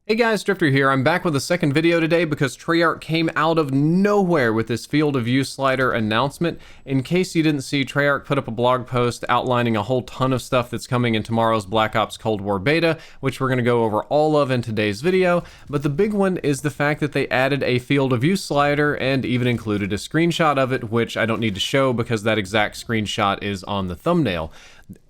Hey guys, Drifter here. I'm back with a second video today because Treyarch came out of nowhere with this field of view slider announcement. In case you didn't see, Treyarch put up a blog post outlining a whole ton of stuff that's coming in tomorrow's Black Ops Cold War beta, which we're going to go over all of in today's video. But the big one is the fact that they added a field of view slider and even included a screenshot of it, which I don't need to show because that exact screenshot is on the thumbnail.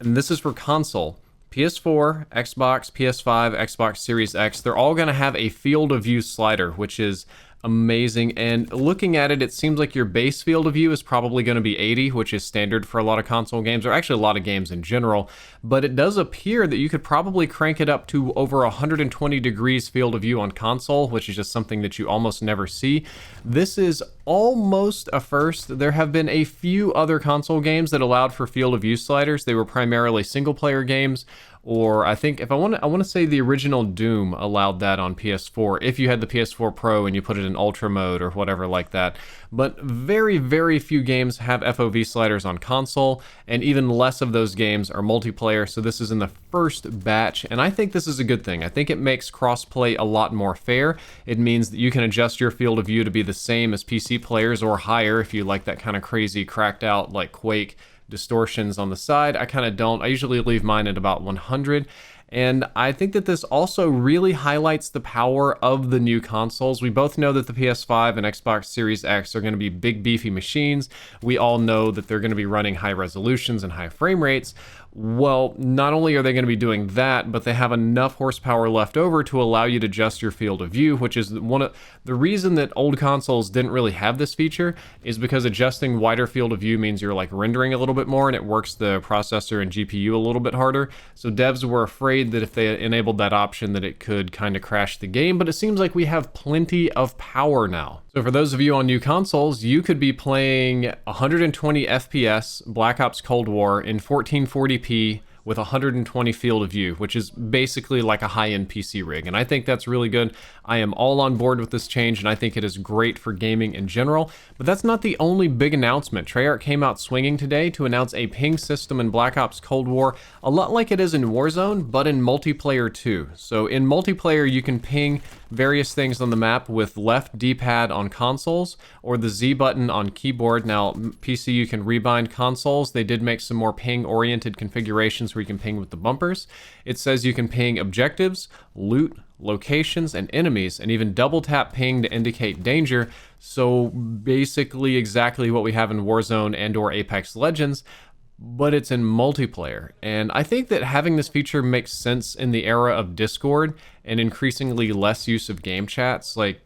And this is for console. PS4, Xbox, PS5, Xbox Series X, they're all going to have a field of view slider, which is amazing. And looking at it, it seems like your base field of view is probably going to be 80, which is standard for a lot of console games, or actually a lot of games in general. But it does appear that you could probably crank it up to over 120 degrees field of view on console, which is just something that you almost never see. This is almost a first. There have been a few other console games that allowed for field of view sliders. They were primarily single player games, or I think if I want to say the original Doom allowed that on PS4 if you had the PS4 Pro and you put it in ultra mode or whatever like that. But very few games have FoV sliders on console, and even less of those games are multiplayer, so this is in the first batch, and I think this is a good thing. I think it makes crossplay a lot more fair. It means that you can adjust your field of view to be the same as PC players or higher if you like that kind of crazy cracked out like Quake distortions on the side. I kind of don't. I usually leave mine at about 100. And I think that this also really highlights the power of the new consoles. We both know that the PS5 and Xbox Series X are going to be big, beefy machines. We all know that they're going to be running high resolutions and high frame rates. Well, not only are they going to be doing that, but they have enough horsepower left over to allow you to adjust your field of view, which is one of the reason that old consoles didn't really have this feature, is because adjusting wider field of view means you're like rendering a little bit more and it works the processor and GPU a little bit harder. So devs were afraid that if they enabled that option that it could kind of crash the game, but it seems like we have plenty of power now. So for those of you on new consoles, you could be playing 120 FPS Black Ops Cold War in 1440p with 120 field of view, which is basically like a high-end PC rig. And I think that's really good. I am all on board with this change, and I think it is great for gaming in general. But that's not the only big announcement. Treyarch came out swinging today to announce a ping system in Black Ops Cold War, a lot like it is in Warzone, but in multiplayer too. So in multiplayer, you can ping various things on the map with left D-pad on consoles or the Z button on keyboard. Now, PC, you can rebind consoles. They did make some more ping-oriented configurations where you can ping with the bumpers. It says you can ping objectives, loot, locations, and enemies, and even double tap ping to indicate danger. So basically exactly what we have in Warzone and or Apex Legends, but it's in multiplayer. And I think that having this feature makes sense in the era of Discord and increasingly less use of game chats. Like,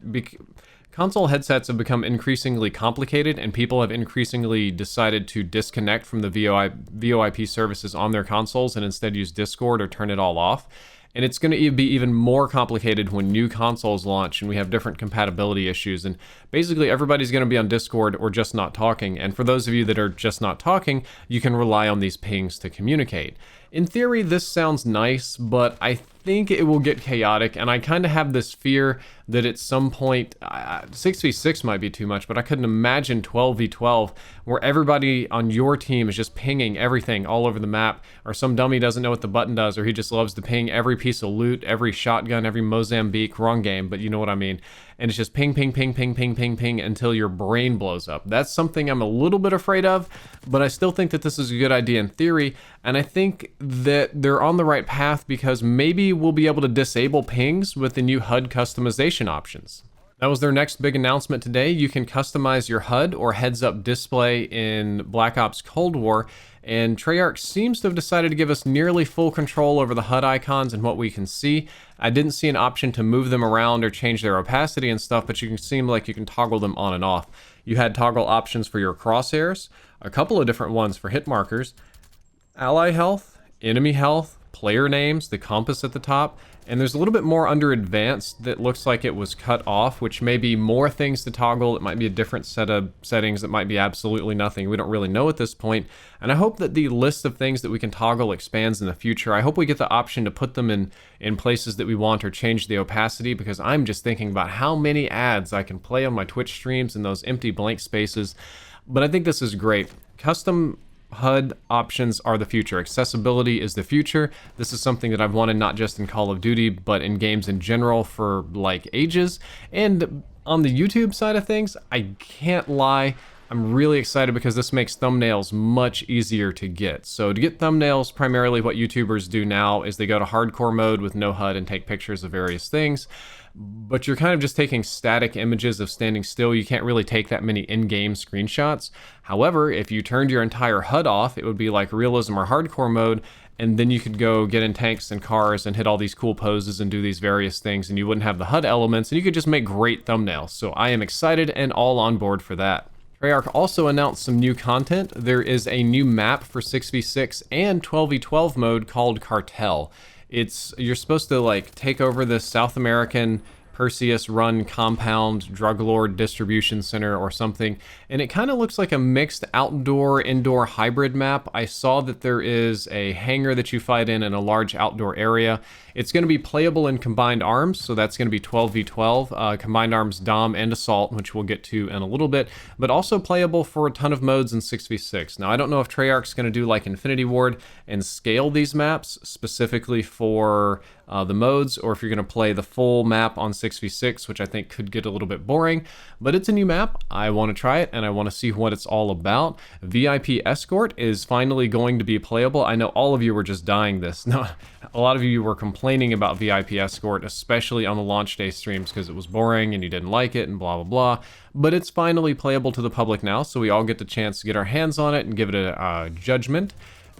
console headsets have become increasingly complicated, and people have increasingly decided to disconnect from the VoIP services on their consoles and instead use Discord or turn it all off. And it's going to be even more complicated when new consoles launch and we have different compatibility issues. And basically everybody's going to be on Discord or just not talking. And for those of you that are just not talking, you can rely on these pings to communicate. In theory, this sounds nice, but I think it will get chaotic, and I kind of have this fear that at some point, 6v6 might be too much, but I couldn't imagine 12v12, where everybody on your team is just pinging everything all over the map, or some dummy doesn't know what the button does, or he just loves to ping every piece of loot, every shotgun, every Mozambique, wrong game, but you know what I mean. And it's just ping, ping, ping, ping, ping, ping, ping until your brain blows up. That's something I'm a little bit afraid of, but I still think that this is a good idea in theory, and I think that they're on the right path because maybe we'll be able to disable pings with the new HUD customization options. That was their next big announcement today. You can customize your HUD or heads-up display in Black Ops Cold War, and Treyarch seems to have decided to give us nearly full control over the HUD icons and what we can see. I didn't see an option to move them around or change their opacity and stuff, but you can seem like you can toggle them on and off. You had toggle options for your crosshairs, a couple of different ones for hit markers, ally health, enemy health, player names, the compass at the top, and there's a little bit more under advanced that looks like it was cut off, which may be more things to toggle. It might be a different set of settings that might be absolutely nothing. We don't really know at this point. And I hope that the list of things that we can toggle expands in the future. I hope we get the option to put them in places that we want or change the opacity, because I'm just thinking about how many ads I can play on my Twitch streams in those empty blank spaces. But I think this is great. Custom HUD options are the future. Accessibility is the future. This is something that I've wanted not just in Call of Duty, but in games in general for like ages. And on the YouTube side of things, I can't lie, I'm really excited because this makes thumbnails much easier to get. So to get thumbnails, primarily what YouTubers do now is they go to hardcore mode with no HUD and take pictures of various things. But you're kind of just taking static images of standing still. You can't really take that many in-game screenshots. However, if you turned your entire HUD off, it would be like realism or hardcore mode, and then you could go get in tanks and cars and hit all these cool poses and do these various things, and you wouldn't have the HUD elements, and you could just make great thumbnails. So I am excited and all on board for that. Treyarch also announced some new content. There is a new map for 6v6 and 12v12 mode called Cartel. You're supposed to like take over the South American Perseus run compound drug lord distribution center or something, and it kind of looks like a mixed outdoor indoor hybrid map. I saw that there is a hangar that you fight in a large outdoor area. It's going to be playable in combined arms, so that's going to be 12v12, combined arms dom and assault, which we'll get to in a little bit, but also playable for a ton of modes in 6v6. Now I don't know if Treyarch's going to do like Infinity Ward and scale these maps specifically for the modes, or if you're going to play the full map on 6v6, which I think could get a little bit boring, but it's a new map. I want to try it and I want to see what it's all about. VIP Escort is finally going to be playable. I know all of you were just dying this. No, a lot of you were complaining about VIP Escort, especially on the launch day streams, because it was boring and you didn't like it and blah blah blah, but it's finally playable to the public now, so we all get the chance to get our hands on it and give it a judgment.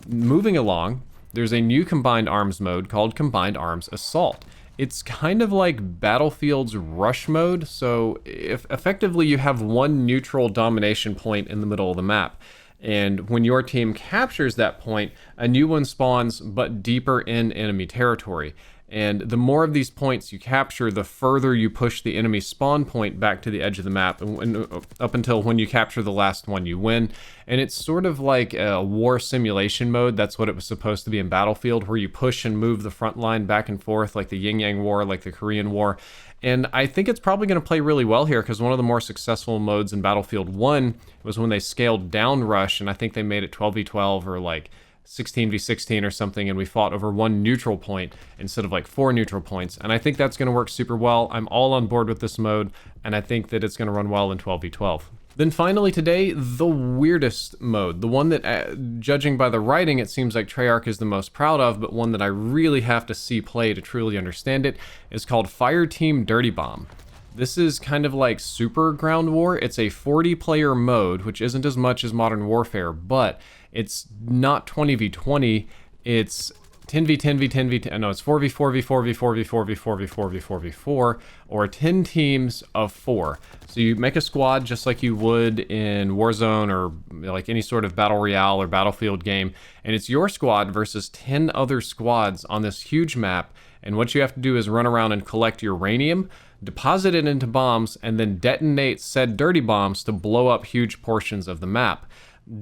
Moving along, there's a new combined arms mode called Combined Arms Assault. It's kind of like Battlefield's rush mode, so if effectively you have one neutral domination point in the middle of the map, and when your team captures that point, a new one spawns but deeper in enemy territory. And the more of these points you capture, the further you push the enemy spawn point back to the edge of the map, and up until when you capture the last one, you win. And it's sort of like a war simulation mode. That's what it was supposed to be in Battlefield, where you push and move the front line back and forth, like the Yin Yang War, like the Korean War. And I think it's probably going to play really well here, because one of the more successful modes in Battlefield 1 was when they scaled down Rush, and I think they made it 12v12 or like 16v16 or something, and we fought over one neutral point instead of like 4 neutral points, and I think that's going to work super well. I'm all on board with this mode, and I think that it's going to run well in 12v12. Then finally today, the weirdest mode, the one that, judging by the writing, it seems like Treyarch is the most proud of, but one that I really have to see play to truly understand it, is called Fireteam Dirty Bomb. This is kind of like Super Ground War. It's a 40-player mode, which isn't as much as Modern Warfare, but it's not 20v20, it's 10v10v10v10, no, it's 4v4v4v4v4v4v4v4v4, or 10 teams of 4. So you make a squad just like you would in Warzone or like any sort of Battle Royale or Battlefield game, and it's your squad versus 10 other squads on this huge map, and what you have to do is run around and collect uranium, deposit it into bombs, and then detonate said dirty bombs to blow up huge portions of the map.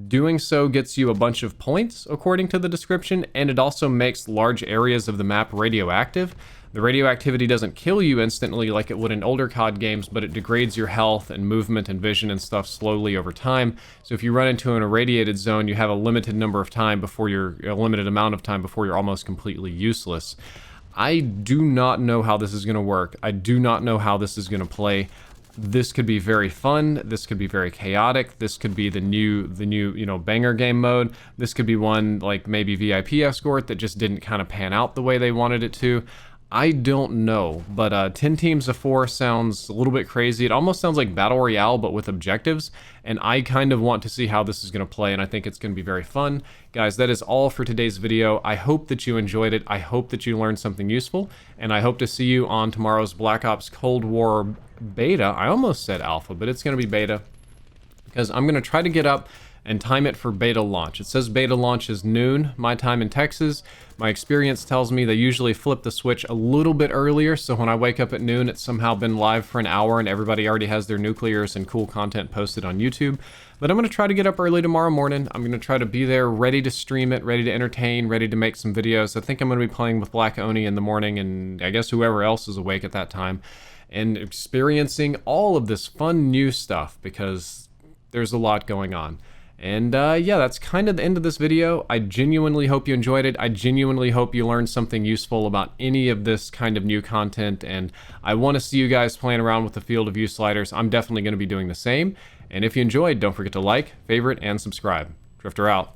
Doing so gets you a bunch of points, according to the description, and it also makes large areas of the map radioactive. The radioactivity doesn't kill you instantly like it would in older COD games, but it degrades your health and movement and vision and stuff slowly over time. So if you run into an irradiated zone, you have a limited amount of time before you're almost completely useless. I do not know how this is going to work. I do not know how this is going to play. This could be very fun. This could be very chaotic. This could be the new, banger game mode. This could be one like maybe VIP Escort that just didn't kind of pan out the way they wanted it to. I don't know, but 10 teams of 4 sounds a little bit crazy. It almost sounds like Battle Royale, but with objectives, and I kind of want to see how this is going to play, and I think it's going to be very fun. Guys, that is all for today's video. I hope that you enjoyed it. I hope that you learned something useful, and I hope to see you on tomorrow's Black Ops Cold War beta. I almost said alpha, but it's going to be beta, because I'm going to try to get up and time it for beta launch. It says beta launch is noon, my time in Texas. My experience tells me they usually flip the switch a little bit earlier, so when I wake up at noon, it's somehow been live for an hour and everybody already has their nuclears and cool content posted on YouTube. But I'm going to try to get up early tomorrow morning. I'm going to try to be there ready to stream it, ready to entertain, ready to make some videos. I think I'm going to be playing with Black Oni in the morning, and I guess whoever else is awake at that time, and experiencing all of this fun new stuff, because there's a lot going on. And yeah, that's kind of the end of this video. I genuinely hope you enjoyed it. I genuinely hope you learned something useful about any of this kind of new content, and I want to see you guys playing around with the field of view sliders. I'm definitely going to be doing the same. And if you enjoyed, don't forget to like, favorite, and subscribe. Drifter out.